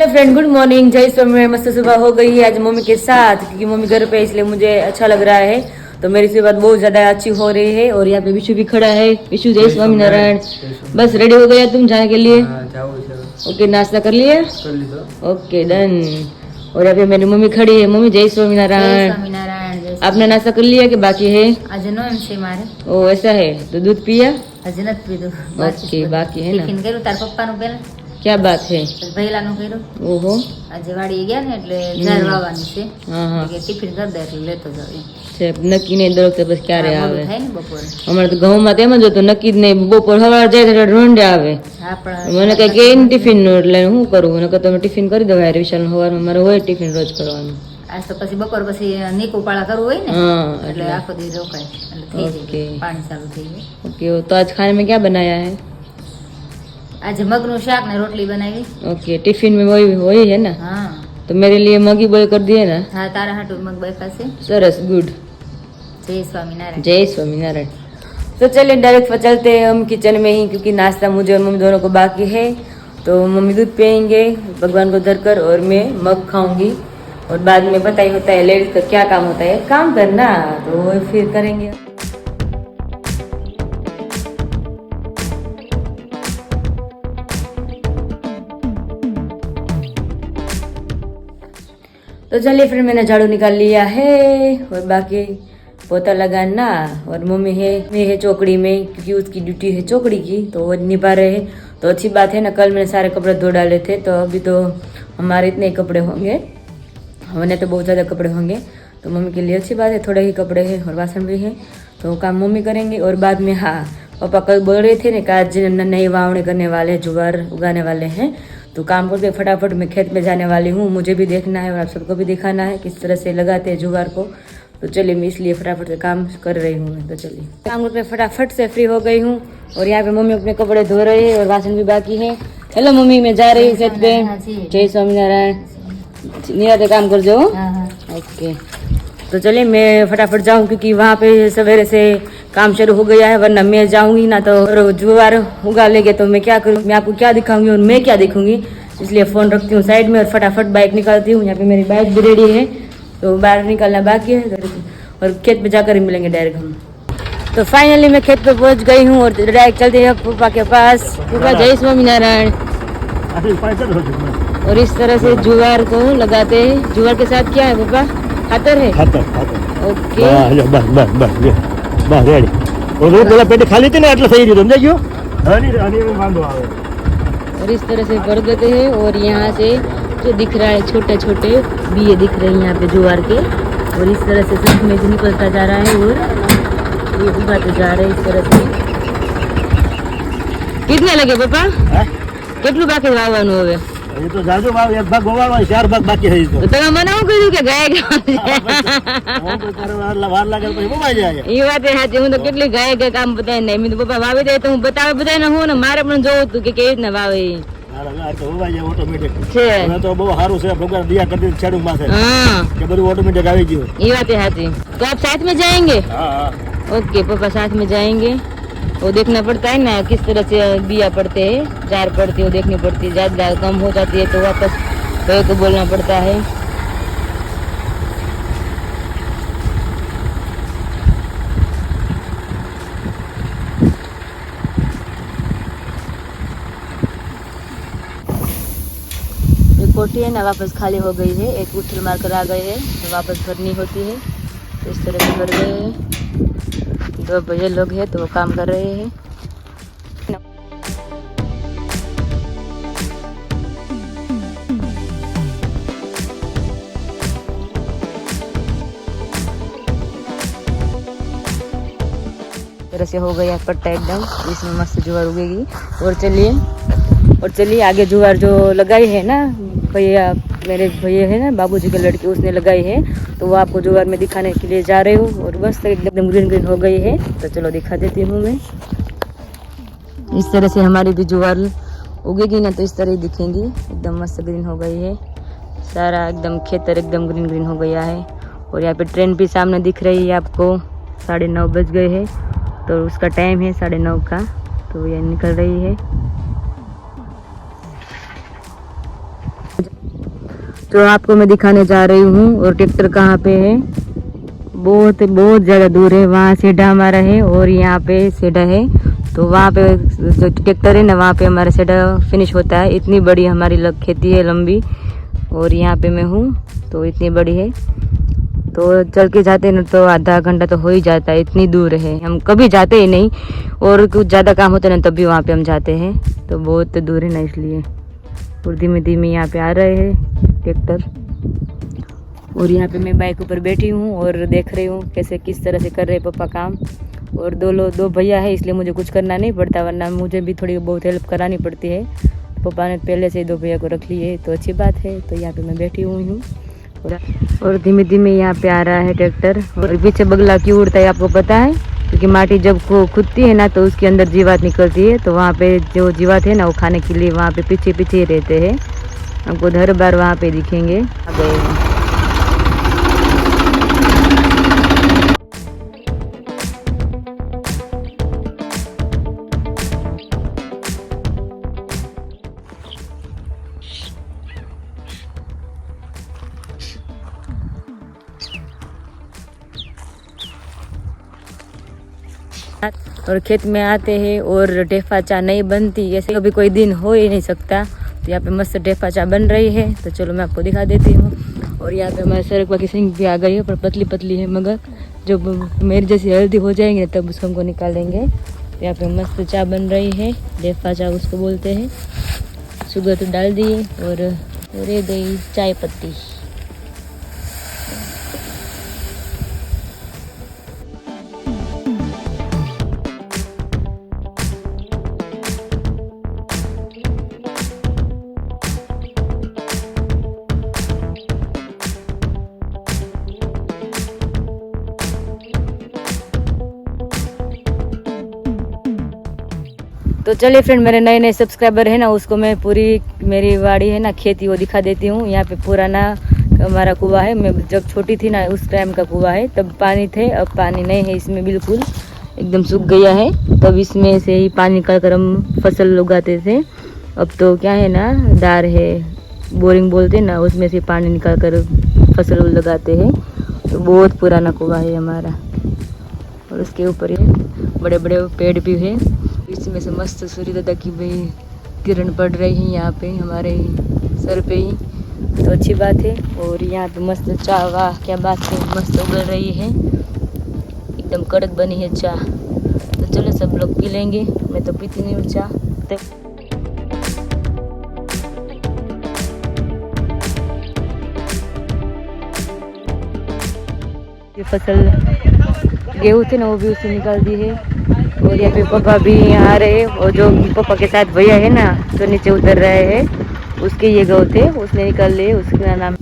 Friend, good morning. जय स्वामी। मस्त सुबह हो गई है आज मम्मी के साथ, क्योंकि मम्मी घर पे है इसलिए मुझे अच्छा लग रहा है। तो मेरी सुबह बहुत ज्यादा अच्छी हो रही है। और यहाँ पे विशु भी खड़ा है। विशु जय स्वामी नारायण। बस रेडी हो गया तुम जाने के लिए? ओके, नाश्ता कर लिया? Okay done. और यहाँ पे मेरी मम्मी खड़ी है। मम्मी जय स्वामी नारायण। आपने नाश्ता कर लिया कि बाकी है? आज नो एम से मारे। ओ ऐसा है, तो दूध पिया? आज नत पीधું। ओके, बाकी है ना? ટિફિન કર્યું તાર પપ્પાનું પહેલા? क्या बात है? ભૈલાનું કર્યું। ओहो, આજે વાડી ગયા ને એટલે ઝાર વાવવાની છે। हाँ हाँ, કે ટિફિન કરી દે એટલે લેતો જાવ એમ। નક્કી નહીં દરખ તો બસ ક્યારે મોડું આવે? થાય ને બપોરે। અમારે તો ઘઉંમાં તેમ જ હતું, નક્કી જ નહીં। બપોર સવાર જાય તો રોંડે આવે। આપણા મને કઈ કે ટિફિન નું, એટલે હું કરું? નકર તમે ટિફિન કરી દો યાર। વિશાલ સવારમાં મારે હોય ટિફિન રોજ કરવાનું। આજ તો પછી બપોર પછી નીકુ પાળા કરવું હોય ને, हाँ એટલે આખો દી રોકાય એટલે થઈ ઓકે। જાય, પાણી ચાલુ થઈ જાય। ओके, तो आज खाने में क्या बनाया है? આજે મગનું શાક ને રોટલી બનાવી। ओके, टिफिन में वही वही है ना? હા तो मेरे लिए मगी बॉय कर दिए ना? હા, તારા હાટુ મગ બાફા છે। सरस, गुड। જય સ્વામિનારાયણ। जय स्वामीनारायण। तो चलिए डायरेक्ट चलते हैं हम किचन में ही, क्योंकि नाश्ता मुझे और मम्मी दोनों को बाकी है। तो मम्मी दूध पियेंगे भगवान को धरकर, और मैं मग खाऊंगी। और बाद में पता ही होता है लेडीज का क्या काम होता है, काम करना, तो वो फिर करेंगे। तो चलिए फिर मैंने झाड़ू निकाल लिया है, और बाकी पोता लगाना। और मम्मी है चौकड़ी में, क्योंकि उसकी ड्यूटी है चौकड़ी की, तो वो निभा रहे हैं। तो अच्छी बात है ना, कल मैंने सारे कपड़े धो डाले थे, तो अभी तो हमारे इतने ही कपड़े होंगे। हमने तो बहुत ज़्यादा कपड़े होंगे, तो मम्मी के लिए अच्छी बात है, थोड़े ही कपड़े हैं और वासन भी है, तो काम मम्मी करेंगे। और बाद में हाँ, पापा कल बोल रहे थे ना कि आज नई वावणी करने वाले हैं, जुगार उगाने वाले हैं। तो काम करके फटाफट मैं खेत में जाने वाली हूँ। मुझे भी देखना है और आप सबको भी दिखाना है किस तरह से लगाते हैं जुगार को। तो चलिए मैं इसलिए फटाफट से काम कर रही हूँ। तो चलिए काम करके फटाफट से फ्री हो गई हूँ। और यहाँ पे मम्मी अपने कपड़े धो रहे हैं और वासन भी बाकी है। हेलो मम्मी, मैं जा रही हूँ खेत पे। जय स्वामीनारायण। निराते काम कर जो। હા હા ओके, तो चलिए मैं फटाफट जाऊँ, क्योंकि वहाँ पे सवेरे से काम शुरू हो गया है। वरना मैं जाऊँगी ना तो जुगार उगा लेंगे, तो मैं क्या करूँ? मैं आपको क्या दिखाऊंगी और मैं क्या दिखूंगी? इसलिए फ़ोन रखती हूँ साइड में और फटाफट बाइक निकालती हूँ। यहाँ पे मेरी बाइक भी रेडी है, तो बाहर निकलना बाकी है। और खेत पे जाकर ही मिलेंगे डायरेक्ट हम। तो फाइनली मैं खेत पे पहुँच गई हूँ और डायरेक्ट चलते हैं पापा के पास। पापा जय स्वामीनारायण। और इस तरह से जुगार को लगाते हैं। जुगार के साथ क्या है पापा? खातर है? ખાતર ओके, બસ રેડી। ઓલો પેલા પેટી ખાલી હતી ને એટલે થઈ ગયું, સમજાઈ ગયો? હની હની વાંધો આવે। और इस तरह से भर देते हैं। और यहाँ से जो दिख रहा है छोटे छोटे बीए दिख रहे हैं यहाँ पे जुगार के, और इस तरह से सब में से निकलता जा रहा है और ये उगाते जा रहे हैं इस तरह से। कितने लगे पापा? કેટલું બાકી વાવવાનું હવે? એ તો જાજો ભાવ એક ભાગ ગોવાળો, ચાર ભાગ બાકી છે। તો તમે મને શું કીધું કે ગાય વાર લાગે પછી બોવાઈ જાય। એ વાત એ સાચી। હું તો કેટલી ગાય ગાય કામ બતાવી નહીં, મેં તો પપ્પા વાવી દે તો હું બતાવે બધાને હું ને મારે પણ જોવું હતું કે કેવી રીતના વાવે તો બોવાઈ જાય ઓટોમેટિક છે। હવે તો બહુ સારું છે, ભગવાન દયા કરી છેડું માથે हाँ, કે બધું ઓટોમેટિક આવી ગયું। ये बात है साची। तो आप साथ में जाएंगे? હા હા ओके पापा, साथ में जाएंगे। वो देखना पड़ता है ना किस तरह से बिया पड़ते हैं, जार पड़ती है, वो देखनी पड़ती है। ज़्यादा कम हो जाती है तो वापस भैया को बोलना पड़ता है। एक कोठी है ना वापस खाली हो गई है, एक उछल मार कर आ गए हैं, तो वापस भरनी होती है। तो इस तरह से भर गए हैं। दो भैया लोग हैं तो वो काम कर रहे हैं। तरह से हो गया पट्टा एकदम, इसमें मस्त जुआर उगेगी। और चलिए आगे जुआर जो लगाई है ना भैया, मेरे भैया है ना बाबूजी के लड़के, उसने लगाई है, तो वो आपको जुगार में दिखाने के लिए जा रही हूँ। और बस एकदम ग्रीन ग्रीन हो गई है, तो चलो दिखा देती हूँ मैं। इस तरह से हमारी भी जुगार उगेगी ना, तो इस तरह ही दिखेंगी, एकदम मस्त ग्रीन हो गई है। सारा एकदम खेतर एकदम ग्रीन ग्रीन हो गया है। और यहाँ पे ट्रेन भी सामने दिख रही है आपको। 9:30 बज गए हैं, तो उसका टाइम है 9:30 का, तो ये निकल रही है। तो आपको मैं दिखाने जा रही हूँ। और ट्रैक्टर कहाँ पे है, बहुत बहुत ज़्यादा दूर है। वहाँ सेडा हमारा है और यहाँ पे सेडा है। तो वहाँ पे जो ट्रैक्टर है ना, वहाँ पे हमारा सेडा फिनिश होता है। इतनी बड़ी हमारी खेती है लंबी, और यहाँ पे मैं हूँ तो इतनी बड़ी है। तो चल के जाते ना तो आधा घंटा तो हो ही जाता है, इतनी दूर है। हम कभी जाते ही नहीं, और कुछ ज़्यादा काम होता है ना तब भी वहाँ पे हम जाते हैं। तो बहुत दूर है ना, इसलिए। और धीमे धीमे यहाँ पे आ रहे हैं ट्रैक्टर। और यहाँ पे मैं बाइक ऊपर बैठी हूँ और देख रही हूँ कैसे किस तरह से कर रहे हैं पापा काम। और दो भैया है, इसलिए मुझे कुछ करना नहीं पड़ता, वरना मुझे भी थोड़ी बहुत हेल्प करानी पड़ती है। पापा ने पहले से ही 2 भैया को रख लिए, तो अच्छी बात है। तो यहाँ पे मैं बैठी हुई हूँ और धीमे धीमे यहाँ पे आ रहा है ट्रैक्टर। और पीछे बगला क्यों उड़ता है आपको पता है? क्योंकि माटी जब खुदती है ना तो उसके अंदर जीवात निकलती है। तो वहाँ पे जो जीवात है ना वो खाने के लिए वहाँ पे पीछे पीछे ही रहते हैं। हमको हर बार वहाँ पे दिखेंगे। आ गए हैं। और खेत में आते हैं और ढेफा चा नहीं बनती, ऐसे कभी कोई दिन हो ही नहीं सकता। तो यहाँ पे मस्त ढेफा चा बन रही है, तो चलो मैं आपको दिखा देती हूँ। और यहाँ पे हमारे सरकवा की सिंग भी आ गई है, पर पतली पतली है, मगर जब मेरी जैसी हल्दी हो जाएंगे तब उसको हमको निकालेंगे। तो यहाँ पे मस्त चा बन रही है, ढेफा चा उसको बोलते हैं। शुगर तो डाल दिए और ये गई चाय पत्ती। तो चलिए फ्रेंड, मेरे नए नए सब्सक्राइबर है ना, उसको मैं पूरी मेरी वाड़ी है ना, खेती वो दिखा देती हूँ। यहाँ पे पुराना हमारा कुआं है, मैं जब छोटी थी ना उस टाइम का कुआं है, तब पानी थे, अब पानी नहीं है इसमें, बिल्कुल एकदम सूख गया है। तब इसमें से ही पानी निकाल हम फसल उगाते थे। अब तो क्या है ना, दार है, बोरिंग बोलते ना, उसमें से पानी निकाल कर फसल लगाते हैं। तो बहुत पुराना कुआं है हमारा। और उसके ऊपर ये बड़े बड़े पेड़ भी है, इसमें से मस्त सूर्य दादा की भी किरण पड़ रही है यहाँ पे हमारे सर पे ही, तो अच्छी बात है। और यहाँ पे मस्त चाय, वाह क्या बात है, मस्त उगल रही है, एकदम कड़क बनी है चाय। तो चलो सब लोग पी लेंगे, मैं तो पीती नहीं हूँ चाय। ये फसल गेहूँ थे ना वो भी उससे निकाल दी है। और यहाँ पे पापा भी यहाँ आ रहे हैं, और जो पापा के साथ भैया है ना तो नीचे उतर रहे हैं, उसके ये गौ थे उसने निकाल लिए, उसका नाम।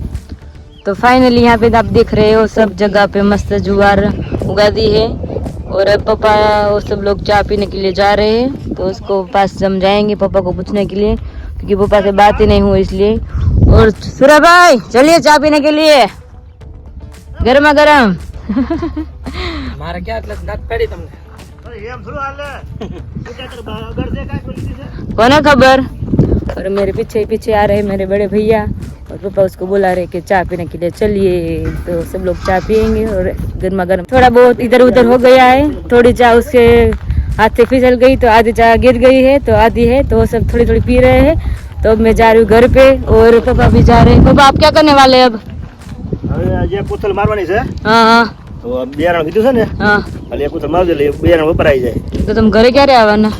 तो फाइनली यहाँ पे आप देख रहे हो सब जगह पे मस्त जुआर उगा दी है। और अब पापा वो सब लोग चाय पीने के लिए जा रहे हैं, तो उसको पास हम जाएंगे पापा को पूछने के लिए, क्योंकि पापा से बात ही नहीं हुई इसलिए। और सुरा भाई चलिए चाय पीने के लिए, गर्मा गर्म। मारा क्या पड़ी तुमने कौन है खबर। और मेरे पीछे पीछे आ रहे मेरे बड़े भैया, और पापा उसको बुला रहे कि चाय पीने के लिए चलिए। तो सब लोग चाय पियेंगे, और गर्मा गर्म। थोड़ा बहुत इधर उधर हो गया है, थोड़ी चाय उसके हाथ से फिसल गई, तो आधी चाय गिर गई है, तो आधी है, तो वो सब थोड़ी थोड़ी पी रहे हैं। तो अब मैं जा रही हूँ घर पे, और पापा भी जा रहे हैं। पापा आप क्या करने वाले अब? જે પૂતલ મારવાની છે, हाँ हाँ તો બિયારણ કીધું છે ને, हाँ। ખાલી એક પૂતલ મારજે એટલે બિયારણ વપરાઈ જાય. તો તમે ઘરે ક્યારે આવવાના?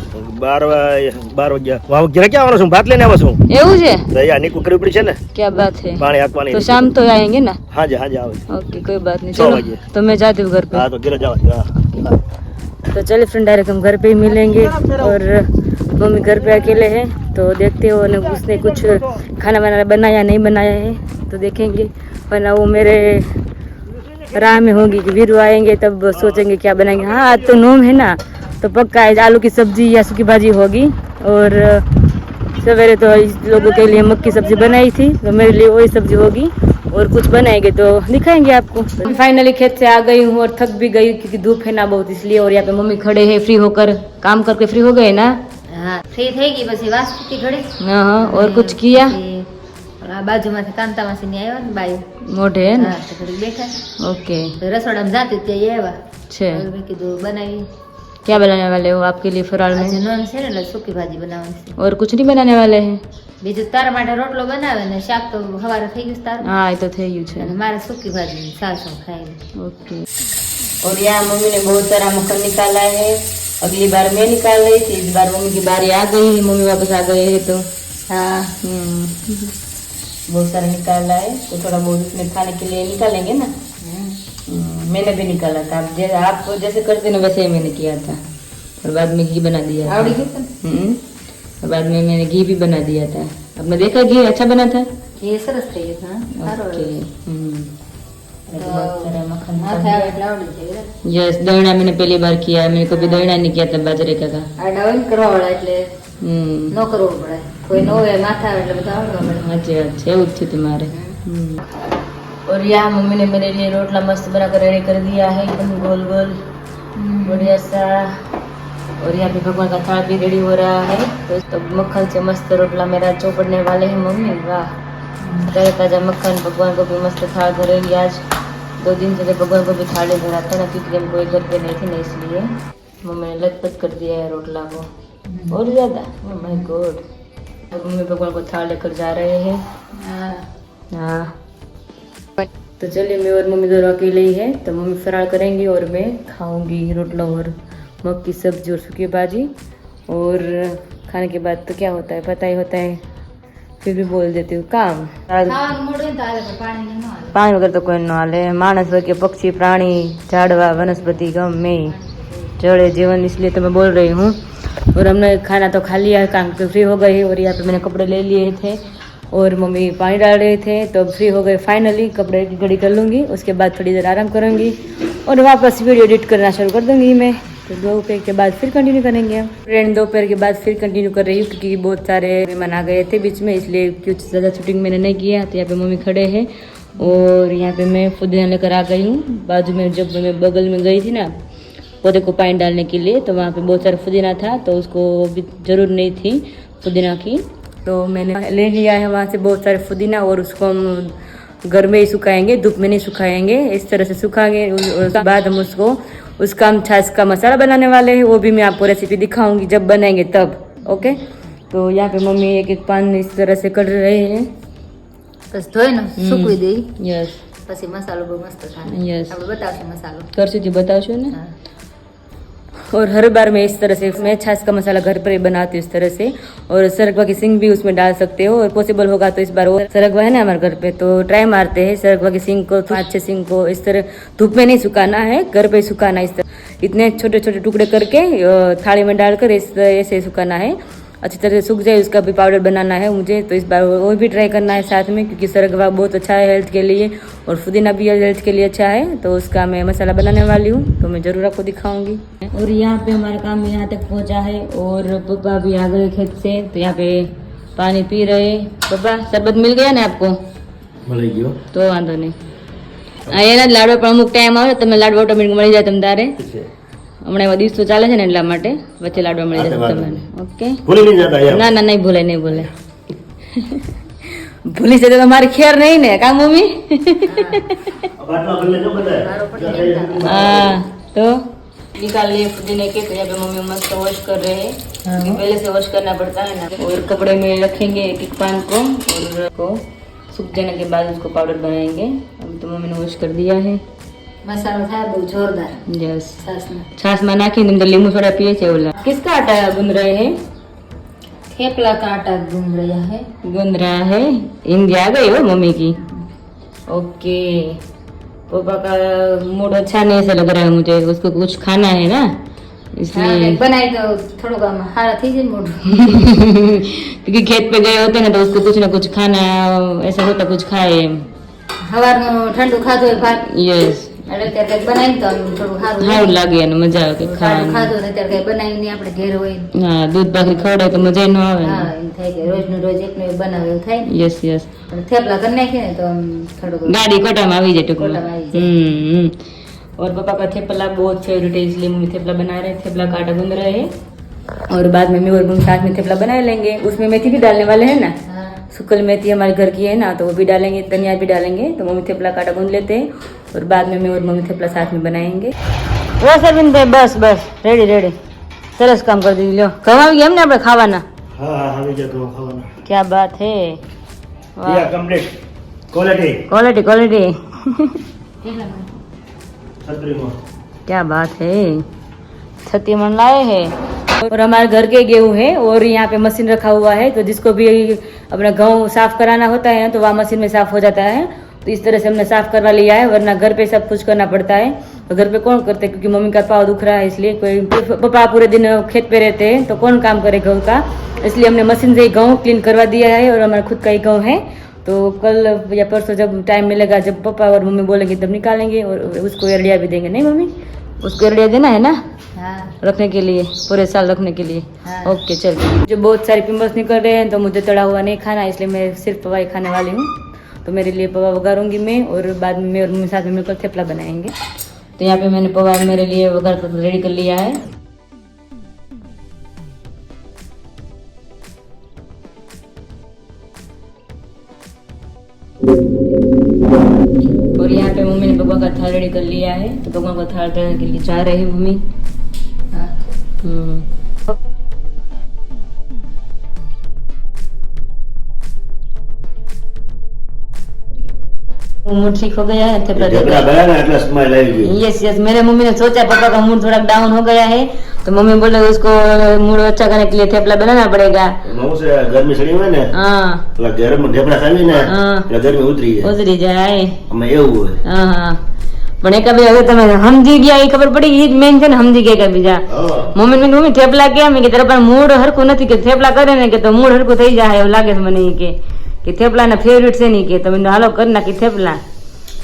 12 વાગ્યા વાવ ઘરે ક્યાં આવવાનો છું? ભાત લઈને આવો છું. એવું છે? તો અહીંયા નીકુ કરવી પડી છે ને, क्या बात है। પાણી હાંકવાની. तो शाम तो आएंगे ना? હાજે હાજે આવે. ओके कोई बात नहीं, 6 चलो बजे। तो मैं जाती हूँ घर पे। હા તો ઘરે જવા દે. હા. तो चले फ्रेंड, डायरेक्ट हम घर पे ही मिलेंगे। और मम्मी घर पे अकेले हैं, तो देखते हो ना उसने कुछ खाना वाना बनाया नहीं बनाया है, तो देखेंगे। वरना वो मेरे राह में होगी कि वीरू आएंगे तब सोचेंगे क्या बनाएंगे। हाँ आज तो नोम है ना, तो पक्का है आलू की सब्जी या सूखी भाजी होगी। और सवेरे तो इस लोगों के लिए मक्की सब्जी बनाई थी, तो मेरे लिए वही सब्जी होगी। और कुछ बनाएंगे तो दिखाएंगे आपको। फाइनली खेत से आ गई हूँ और थक भी गई, क्योंकि धूप है ना बहुत, इसलिए। और यहाँ पे मम्मी खड़े हैं फ्री होकर, काम करके फ्री हो गए ना। હા ફ્રી થઈ ગઈ, પછી વાસતી ઘડી. हाँ और कुछ किया? આ બાજુમાંથી કાંતા માસી ની આવ્યા ને બાઈ मोटे है ना હા તો ઘડી બેઠા ओके તો રસોડામાં જાતી ત્યાં આવ્યા छे હવે મેં કીધું બનાવી क्या बनाने वाले हो आपके लिए फराल આજે में નોન છે ને એટલે સૂકી ભાજી બનાવવાની છે और कुछ नहीं बनाने वाले हैं બીજું તારા માટે રોટલો બનાવે ને શાક તો સવારે થઈ ગયું છે તારું हाँ ये तो थे यू छे અને મારે સૂકી ભાજી સાસુ ખાઈ ओके और यहाँ मम्मी ने बहुत सारा मक्खन निकाला है अगली बार मैं निकाल रही थी इस बार मम्मी की बारी आ गई है मम्मी वापस आ गए हैं तो હા बहुत सारा निकाला है तो थोड़ा बहुत उसमें खाने के लिए निकालेंगे ना मैंने भी निकाला था आप जैसे करते ना वैसे ही मैंने किया था और बाद में घी बना दिया था। આવડી ગયું છે और बाद में मैंने घी भी बना दिया था आपने देखा घी अच्छा बना था એ સરસ થઈ ગયું હા સારો ओके बहुत सारा मक्खन માથે આવે એટલે આવડી જાય यस दळना मैंने पहली बार किया है मैंने कभी दळना नहीं किया था बाजरे का આડા હોય ને કરવા વાળા એટલે ન કરવું પડે કોઈ ન હોય માથા આવે એટલે બધા આવડવા મળે अच्छे अच्छे એવું જ तुम्हारे और यहाँ मम्मी ने मेरे लिए रोटला मस्त बनाकर रेडी कर दिया है एकदम गोल गोल बढ़िया सा और यहाँ पे भगवान का थाल भी रेडी हो रहा है तो मक्खन से मस्त रोटला मेरा चौपड़ने वाले हैं मम्मी वाह ताजा ताजा मक्खन भगवान को भी मस्त थाल धरेंगे आज 2 दिन से भगवान को भी थाल धरा था ना क्योंकि हम कोई घर पे नहीं थे ना इसलिए मम्मी ने लटपट कर दिया है रोटला को और ज्यादा ओह माय गॉड अब मम्मी भगवान को थाल लेकर जा रहे हैं હા हाँ तो चलिए मैं और मम्मी दोनों अकेले ही है तो मम्मी फरार करेंगी और मैं खाऊंगी रोटला और मग की सब्जी और सूखी भाजी और खाने के बाद तो क्या होता है पता ही होता है फिर भी बोल देती हूँ काम ખાવાનું મોડું હોય ને તો હાલે પણ પાણી ન હાલે पानी वगैरह तो कोई न हाले मानस के पक्षी प्राणी झाड़वा वनस्पति गमे जड़े जीवन इसलिए तो मैं बोल रही हूँ और हमने खाना तो खा लिया काम तो फ्री हो गई और यहाँ पे मैंने कपड़े ले लिए थे और मम्मी पानी डाल रहे थे तो फ्री हो गए फाइनली कपड़े की घड़ी कर लूँगी उसके बाद थोड़ी देर आराम करूँगी और वापस वीडियो एडिट करना शुरू कर दूँगी मैं तो दोपहर के बाद फिर कंटिन्यू करेंगे हम फ्रेंड दोपहर के बाद फिर कंटिन्यू कर रही हूँ क्योंकि बहुत सारे मेहमान आ गए थे बीच में इसलिए कुछ ज़्यादा शूटिंग मैंने नहीं किया तो यहाँ पे मम्मी खड़े हैं और यहाँ पे मैं पुदीना लेकर आ गई हूँ बाजू में जब मैं बगल में गई थी ना पौधे को पानी डालने के लिए तो वहाँ पे बहुत सारा पुदीना था तो उसको भी ज़रूर नहीं थी पुदीना की तो मैंने ले लिया है वहाँ से बहुत सारे पुदीना और उसको हम घर में ही सुखाएंगे धूप में नहीं सुखाएंगे इस तरह से सुखाएंगे और उसके बाद हम उसको उसका हम छाछ का मसाला बनाने वाले हैं वो भी मैं आपको रेसिपी दिखाऊंगी जब बनाएंगे तब ओके तो यहाँ पे मम्मी एक एक पान इस तरह से कर रहे हैं પછી ધોઈને સૂકવી દઈ यस પછી મસાલો બહુ મસ્ત થાય यस આપણે બતાવશું મસાલો करशु जी बताओ छो ना હા और हर बार मैं इस तरह से मैं छाछ का मसाला घर पर ही बनाती हूँ इस तरह से और सरगवा की सिंग भी उसमें डाल सकते हो और पॉसिबल होगा तो इस बार वो सरगवा है ना हमारे घर पे तो ट्राई मारते हैं सरगवा की सिंग को अच्छे सिंग को इस तरह धूप में नहीं सुखाना है घर पे ही सुखाना इस तरह इतने छोटे छोटे टुकड़े करके थाली में डालकर इस ऐसे सुखाना है अच्छी तरह से सूख जाए उसका भी पाउडर बनाना है मुझे तो इस बार वो भी ट्राई करना है साथ में क्योंकि सरगवा बहुत अच्छा है हेल्थ के लिए और पुदीना भी हेल्थ के लिए अच्छा है तो उसका मैं मसाला बनाने वाली हूँ तो मैं ज़रूर आपको दिखाऊंगी और यहाँ पे हमारा काम यहाँ तक पहुँचा है और पापा भी आ गए खेत से तो यहाँ पे पानी पी रहे पापा शरबत मिल गया ना आपको મળી ગયો तो वांधो नहीं અહીંયા લાડવા પણ અમુક ટાઈમ આવે તમે લાડવા ઓટોમેટિક મળી જાય તમ તારે હમણાં એવા દિવસો ચાલે છે ને એટલા માટે વચ્ચે લાડવા મળી જશે તમને ઓકે ભૂલી નહીં જતા યાર ના ના નહીં ભૂલે નહીં ભૂલે ભૂલી જશે તો મારી ખેર નહીં ને કા મમ્મી બાટલા બદલે જો બધા हाँ तो निकाल लिए पुदीने के तो यहाँ पे मम्मी मस्त वॉश कर रहे हैं क्योंकि पहले से वॉश करना पड़ता है ना और कपड़े में रखेंगे एक एक पान को और को सूख जाने के बाद उसको पाउडर बनाएंगे अभी तो मम्मी ने वॉश कर दिया है મસાલો થાય બહુ જોરદાર यस છાશમાં छाछ में नाखी तो लींबू सोडा पिए थे बोला किसका आटा गूंद रहे हैं થેપલા का आटा गूंद रहा है गूंद रहा है हिंदी आ गई हो मम्मी की ओके पापा का मूड अच्छा नहीं ऐसा लग रहा है मुझे उसको कुछ खाना है ना હા इसलिए કંઈક બનાવી તો થોડુંક આમ હારા થઈ જાય ને મોઢું क्योंकि खेत पे गए होते हैं ना तो उसको कुछ ना कुछ खाना ऐसा होता कुछ खाए સવારનું ઠંડુ ખાધું હોય ભાત यस એટલે ત્યારે કંઈક બનાવીને તો આમ થોડું સારું સારું લાગે અને મજા આવે કે ઠંડુ ખાવાનું ખાધું ને ત્યારે કંઈ બનાવીને આપણે ઘેર હોય હા દૂધ ભાખરી ખવડાવે તો મજા ન આવે હા એમ થાય કે રોજનું રોજ એકનું એક બનાવે એવું થાય ને यस यस પણ થેપલા કરી નાખીએ ને તો આમ થોડુંક गाड़ी कोटा में આવી જાય टुकड़ा कोटा में आ जाए। और पापा का थेपला बहुत फेवरेट है इसलिए मम्मी थेपला बना रहे हैं थेपला का आटा गूंद रहे हैं और बाद में मैं और मम्मी साथ में थेपला बना लेंगे उसमें मेथी भी डालने वाले हैं ना હા सूखल मेथी हमारे घर की है ना, तो वो भी डालेंगे, धनिया भी डालेंगे। तो मम्मी थेपला काटा गूंद लेते हैं और बाद में मैं और मम्मी थेपला साथ में बनाएंगे। बस अरविंद बस बस रेडी रेडी, सरस काम कर दीजिए। लो घઉં આવી ગયા એમને આપણે ખાવાના? હા હા આવી જાય તો ખાવાના. क्या बात है, યા કમ્પ્લીટ ક્વોલિટી क्वालिटी क्वालिटी છત્રીમાં. क्या बात है, 36 मन लाए हैं। और हमारे घर के गेहूं है और यहाँ पे मशीन रखा हुआ है, तो जिसको भी अपना गेहूं साफ कराना होता है ना तो वहाँ मशीन में साफ हो जाता है। तो इस तरह से हमने साफ करवा लिया है, वरना घर पे सब कुछ करना पड़ता है। तो घर पे कौन करते, क्योंकि मम्मी का पाँव दुख रहा है, इसलिए कोई पापा पूरे दिन खेत पे रहते हैं तो कौन काम करे गेहूं का, इसलिए हमने मशीन से ही गेहूं क्लीन करवा दिया है। और हमारा खुद का ही गेहूं है, तो कल या परसों जब टाइम मिलेगा, जब पापा और मम्मी बोलेंगे तब निकालेंगे और उसको एरडिया भी देंगे। नहीं मम्मी, उसको एरडिया देना है ना हाँ रखने के लिए, पूरे साल रखने के लिए। हाँ। ओके चल। जो बहुत सारे पिंपल्स निकल रहे हैं तो मुझे तड़ा हुआ नहीं खाना, इसलिए मैं सिर्फ पवा ही खाने वाली हूँ। तो मेरे लिए पवा वगारूंगी मैं, और बाद में मैं और मम्मी साथ में मिलकर थेपला बनाएंगे। तो यहाँ पे मैंने पवा मेरे लिए वगार कर रेडी कर लिया है। और यहाँ पे मम्मी ने भगवान का थाल रेडी कर लिया है, तो भगवान का थाल चढ़ाने के लिए जा रहे हैं मम्मी। हाँ मूड ठीक हो गया है थेपला ઢેકડા देकर। ગયા ને એટલે સ્માઈલ આવી ગઈ. यस यस, मेरे मम्मी ने सोचा पापा का मूड थोड़ा डाउन हो गया है, तो मम्मी बोले उसको मूड अच्छा करने के लिए थेपला बनाना पड़ेगा। એમાં શું છે, ગરમી ચડી હોય ને हाँ એટલે ગરમ ઢેકડા ખાવી ને હા. એટલે ગરમી ઉતરી જાય. ઉતરી જાય। અમે એવું હોય. હા હા, પણ એક બી હવે તમે સમજી ગયા, એ ખબર પડી, એ જ મેઇન છે ને, સમજી ગયા કે બીજા હા મમ્મી ને મમ્મી થેપલા કેમ કે તારા પણ મૂડ હરખું નથી, કે થેપલા કરે ને કે તો મૂડ હરખું થઈ જાય એવું લાગે છે મને, ઈ કે થેપલા ના ફેવરેટ છે નહીં, કે તમે હાલો કરી નાખી થેપલા।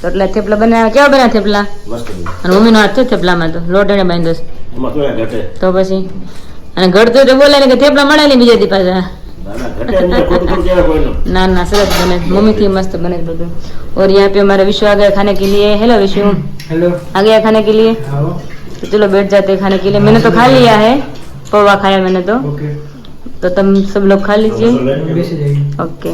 તો એટલે થેપલા બનાવ્યા, કેવા બન્યા થેપલા? મસ્ત બને. અને મમ્મીનો હાથ છે થેપલામાં, તો લોટ એને બાંધ્યો છે એમાં થોડા ઘટે. તો પછી, અને ઘડતો તો બોલે ને કે થેપલા મળે ને બીજા દી પાછા। ના ના ઘટે જ નહીં, ખોટું ખોટું કહેવાય કોઈનું. ना ना सरस बने, मम्मी थी मस्त बने बदू। और यहाँ पे हमारा विश्व आ गया खाने के लिए। हेलो विश्व, हेलो आ गया खाने के लिए? आओ तो चलो बैठ जाते हैं खाने के लिए। मैंने तो खा लिया है, पौवा खाया मैंने तो ओके तुम सब लोग खा लीजिए। લઈને बेसी जाएगी ओके।